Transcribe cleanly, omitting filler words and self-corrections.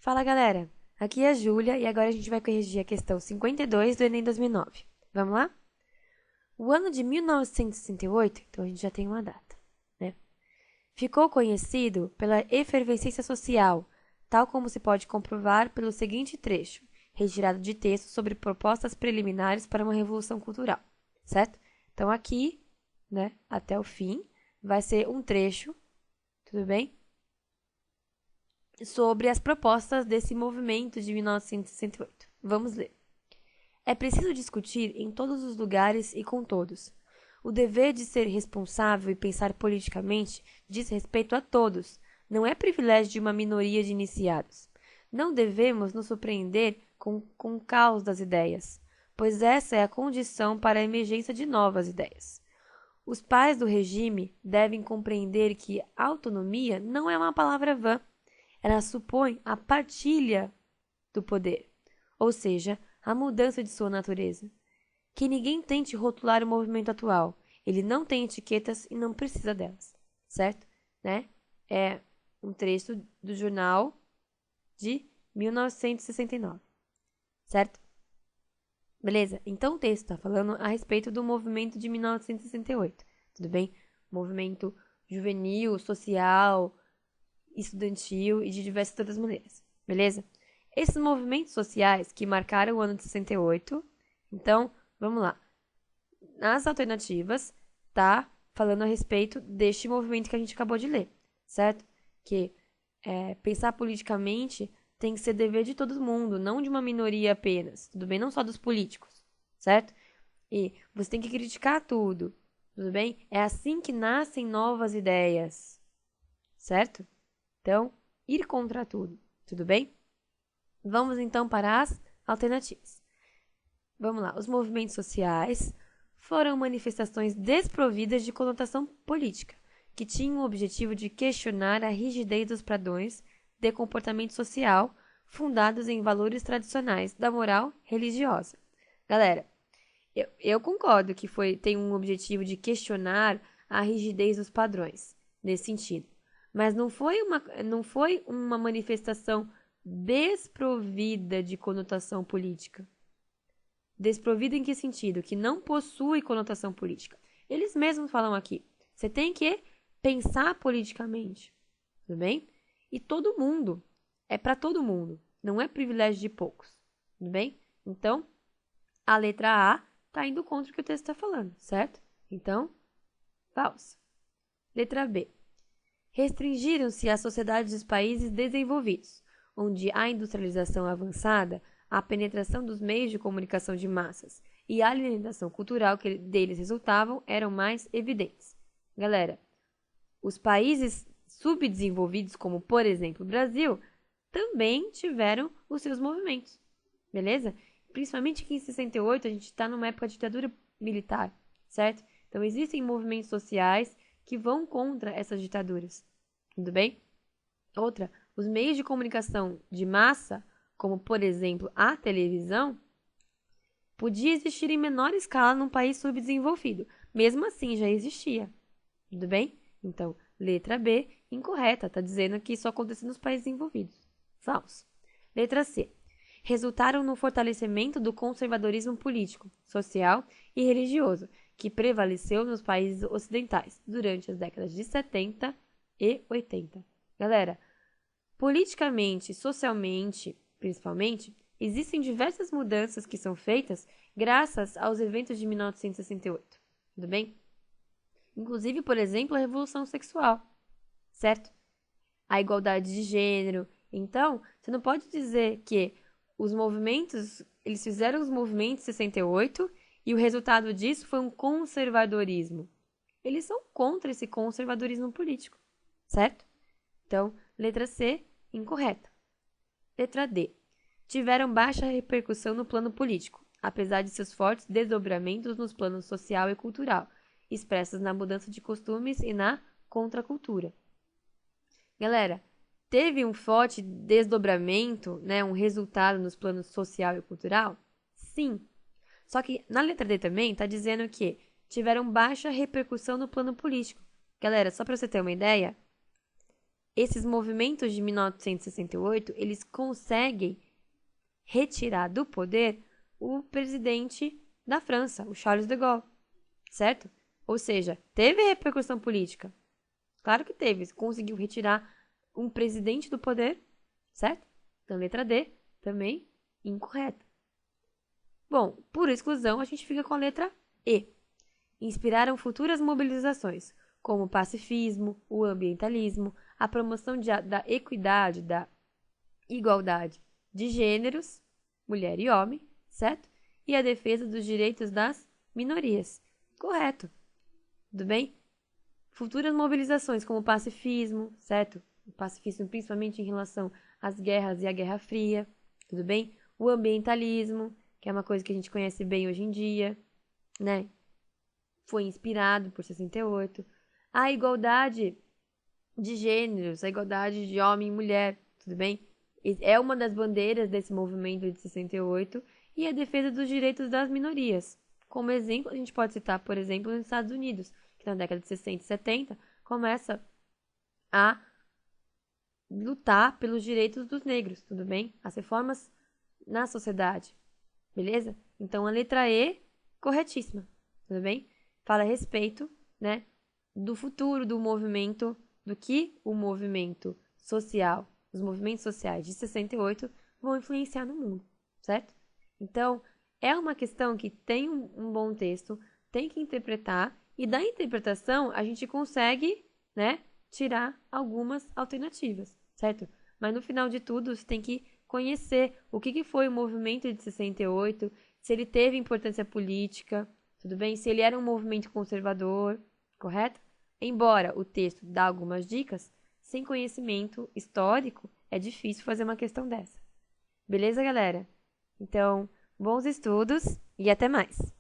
Fala, galera! Aqui é a Júlia e agora a gente vai corrigir a questão 52 do Enem 2009. Vamos lá? O ano de 1968, então a gente já tem uma data, né? Ficou conhecido pela efervescência social, tal como se pode comprovar pelo seguinte trecho, retirado de texto sobre propostas preliminares para uma revolução cultural, certo? Então aqui, né, até o fim, vai ser um trecho, tudo bem? Sobre as propostas desse movimento de 1968. Vamos ler. É preciso discutir em todos os lugares e com todos. O dever de ser responsável e pensar politicamente diz respeito a todos, não é privilégio de uma minoria de iniciados. Não devemos nos surpreender com o caos das ideias, pois essa é a condição para a emergência de novas ideias. Os pais do regime devem compreender que autonomia não é uma palavra vã. Ela supõe a partilha do poder, ou seja, a mudança de sua natureza. Que ninguém tente rotular o movimento atual. Ele não tem etiquetas e não precisa delas, certo? Né? É um trecho do jornal de 1969, certo? Beleza? Então o texto está falando a respeito do movimento de 1968, tudo bem? Movimento juvenil, social, estudantil e de diversas outras maneiras, beleza? Esses movimentos sociais que marcaram o ano de 68, então, vamos lá. Nas alternativas, tá falando a respeito deste movimento que a gente acabou de ler, certo? Que pensar politicamente tem que ser dever de todo mundo, não de uma minoria apenas, tudo bem? Não só dos políticos, certo? E você tem que criticar tudo, tudo bem? É assim que nascem novas ideias, certo? Então, ir contra tudo bem? Vamos então para as alternativas. Vamos lá. Os movimentos sociais foram manifestações desprovidas de conotação política, que tinham o objetivo de questionar a rigidez dos padrões de comportamento social fundados em valores tradicionais da moral religiosa. Galera, eu concordo que tem um objetivo de questionar a rigidez dos padrões, nesse sentido. Mas não foi uma manifestação desprovida de conotação política. Desprovida em que sentido? Que não possui conotação política. Eles mesmos falam aqui. Você tem que pensar politicamente. Tudo bem? E todo mundo. É para todo mundo. Não é privilégio de poucos. Tudo bem? Então, a letra A está indo contra o que o texto está falando, certo? Então, falso. Letra B. Restringiram-se às sociedades dos países desenvolvidos, onde a industrialização avançada, a penetração dos meios de comunicação de massas e a alienação cultural que deles resultavam eram mais evidentes. Galera, os países subdesenvolvidos, como por exemplo o Brasil, também tiveram os seus movimentos, beleza? Principalmente aqui em 68, a gente está numa época de ditadura militar, certo? Então existem movimentos sociais que vão contra essas ditaduras, tudo bem? Outra, os meios de comunicação de massa, como por exemplo a televisão, podia existir em menor escala num país subdesenvolvido. Mesmo assim, já existia, tudo bem? Então, letra B, incorreta, está dizendo que isso acontece nos países desenvolvidos. Falso. Letra C. Resultaram no fortalecimento do conservadorismo político, social e religioso, que prevaleceu nos países ocidentais durante as décadas de 70 e 80. Galera, politicamente, socialmente, principalmente, existem diversas mudanças que são feitas graças aos eventos de 1968. Tudo bem? Inclusive, por exemplo, a revolução sexual, certo? A igualdade de gênero. Então, você não pode dizer que os movimentos, eles fizeram os movimentos em 68 e o resultado disso foi um conservadorismo. Eles são contra esse conservadorismo político, certo? Então, letra C, incorreta. Letra D. Tiveram baixa repercussão no plano político, apesar de seus fortes desdobramentos nos planos social e cultural, expressos na mudança de costumes e na contracultura. Galera, teve um forte desdobramento, né, um resultado nos planos social e cultural? Sim. Só que na letra D também está dizendo que tiveram baixa repercussão no plano político. Galera, só para você ter uma ideia, esses movimentos de 1968, eles conseguem retirar do poder o presidente da França, o Charles de Gaulle, certo? Ou seja, teve repercussão política. Claro que teve. Conseguiu retirar um presidente do poder, certo? Então, letra D, também incorreta. Bom, por exclusão, a gente fica com a letra E. Inspiraram futuras mobilizações, como o pacifismo, o ambientalismo, a promoção da equidade, da igualdade de gêneros, mulher e homem, certo? E a defesa dos direitos das minorias. Correto. Tudo bem? Futuras mobilizações como o pacifismo, certo? O pacifismo principalmente em relação às guerras e à Guerra Fria, tudo bem? O ambientalismo, que é uma coisa que a gente conhece bem hoje em dia, né? Foi inspirado por 68. A igualdade de gêneros, a igualdade de homem e mulher, tudo bem? É uma das bandeiras desse movimento de 68 e a defesa dos direitos das minorias. Como exemplo, a gente pode citar, por exemplo, nos Estados Unidos, que na década de 60 e 70 começa a lutar pelos direitos dos negros, tudo bem? As reformas na sociedade, beleza? Então, a letra E, corretíssima, tudo bem? Fala a respeito, né, do futuro do movimento, do que o movimento social, os movimentos sociais de 68 vão influenciar no mundo, certo? Então, é uma questão que tem um bom texto, tem que interpretar, e da interpretação a gente consegue, né, tirar algumas alternativas, certo? Mas no final de tudo, você tem que conhecer o que foi o movimento de 68, se ele teve importância política, tudo bem? Se ele era um movimento conservador, correto? Embora o texto dá algumas dicas, sem conhecimento histórico é difícil fazer uma questão dessa. Beleza, galera? Então, bons estudos e até mais!